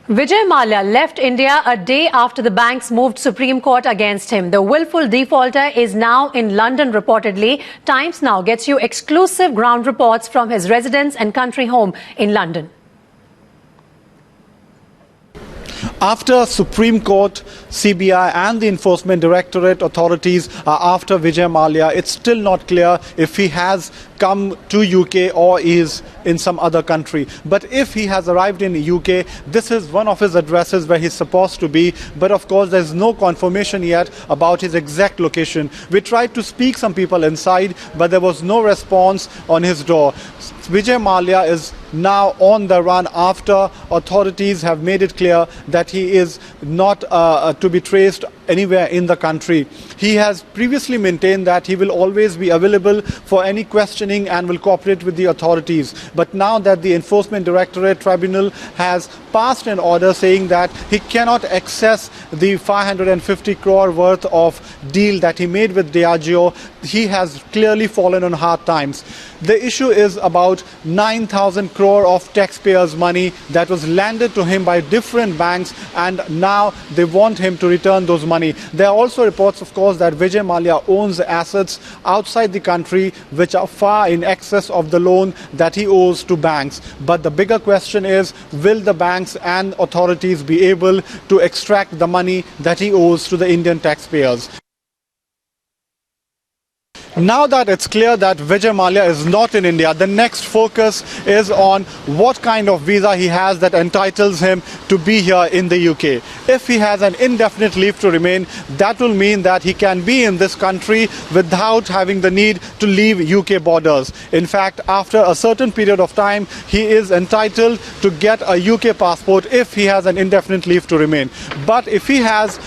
Vijay Mallya left India a day after the banks moved Supreme Court against him. The willful defaulter is now in London reportedly. Times Now gets you exclusive ground reports from his residence and country home in London. After Supreme Court, CBI and the Enforcement Directorate authorities are after Vijay Mallya, it's still not clear if he has come to UK or is in some other country. But if he has arrived in the UK, this is one of his addresses where he's supposed to be. But of course, there's no confirmation yet about his exact location. We tried to speak some people inside, but there was no response on his door. Vijay Mallya is now on the run after authorities have made it clear that he is not to be traced anywhere in the country. He has previously maintained that he will always be available for any questioning and will cooperate with the authorities. But now that the Enforcement Directorate Tribunal has passed an order saying that he cannot access the 550 crore worth of deal that he made with Diageo, he has clearly fallen on hard times. The issue is about 9,000 crore of taxpayers' money that was landed to him by different banks, and now they want him to return those money. There are also reports, of course, that Vijay Mallya owns assets outside the country which are far in excess of the loan that he owes to banks. But the bigger question is, will the banks and authorities be able to extract the money that he owes to the Indian taxpayers? Now that it's clear that Vijay Mallya is not in India, the next focus is on what kind of visa he has that entitles him to be here in the UK. If he has an indefinite leave to remain, that will mean that he can be in this country without having the need to leave UK borders. In fact, after a certain period of time, he is entitled to get a UK passport if he has an indefinite leave to remain. But if he has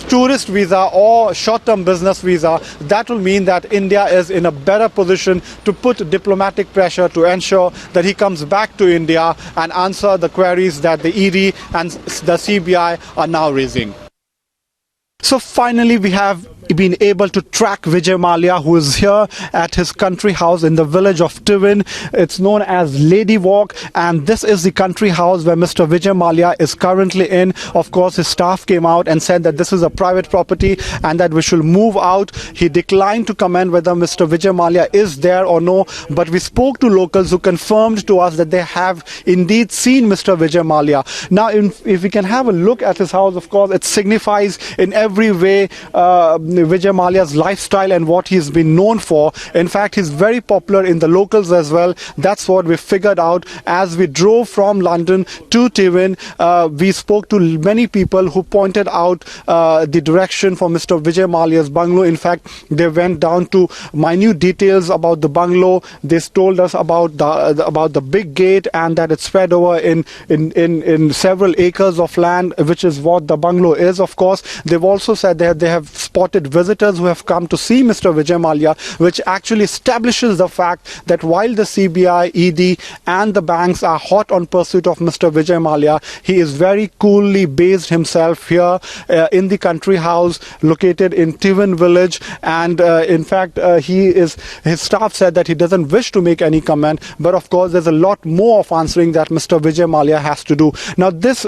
tourist visa or short-term business visa, that will mean that India is in a better position to put diplomatic pressure to ensure that he comes back to India and answer the queries that the ED and the CBI are now raising. So finally, we have been able to track Vijay Mallya, who is here at his country house in the village of Tivin. It's known as Lady Walk, and this is the country house where Mr. Vijay Mallya is currently in. Of course, his staff came out and said that this is a private property and that we should move out. He declined to comment whether Mr. Vijay Mallya is there or no, but we spoke to locals who confirmed to us that they have indeed seen Mr. Vijay Mallya. Now, if we can have a look at his house, of course, it signifies in every way Vijay Mallya's lifestyle and what he's been known for. In fact, he's very popular in the locals as well. That's what we figured out as we drove from London to Tivin. We spoke to many people who pointed out the direction for Mr. Vijay Mallya's bungalow. In fact, they went down to minute details about the bungalow. They told us about the big gate and that it's spread over in several acres of land, which is what the bungalow is, of course. They've also said that they have spotted visitors who have come to see Mr. Vijay Mallya, which actually establishes the fact that while the CBI, ED and the banks are hot on pursuit of Mr. Vijay Mallya, he is very coolly based himself here in the country house located in Tivin village. And in fact, his staff said that he doesn't wish to make any comment, but of course there's a lot more of answering that Mr. Vijay Mallya has to do. Now this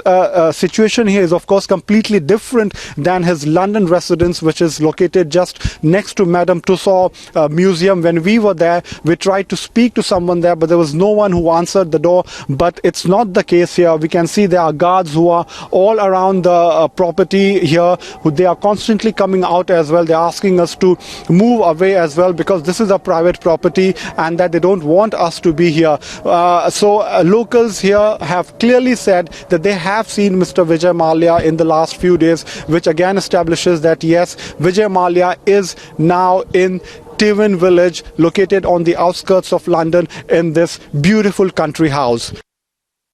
situation here is of course completely different than his London residence, which is located just next to Madame Tussauds museum. When we were there, we tried to speak to someone there, but there was no one who answered the door. But it's not the case here. We can see there are guards who are all around the property here. They are constantly coming out as well. They're asking us to move away as well because this is a private property and that they don't want us to be here. So locals here have clearly said that they have seen Mr. Vijay Mallya in the last few days, which again establishes that yes, Vijay Mallya is now in Tivin village, located on the outskirts of London in this beautiful country house.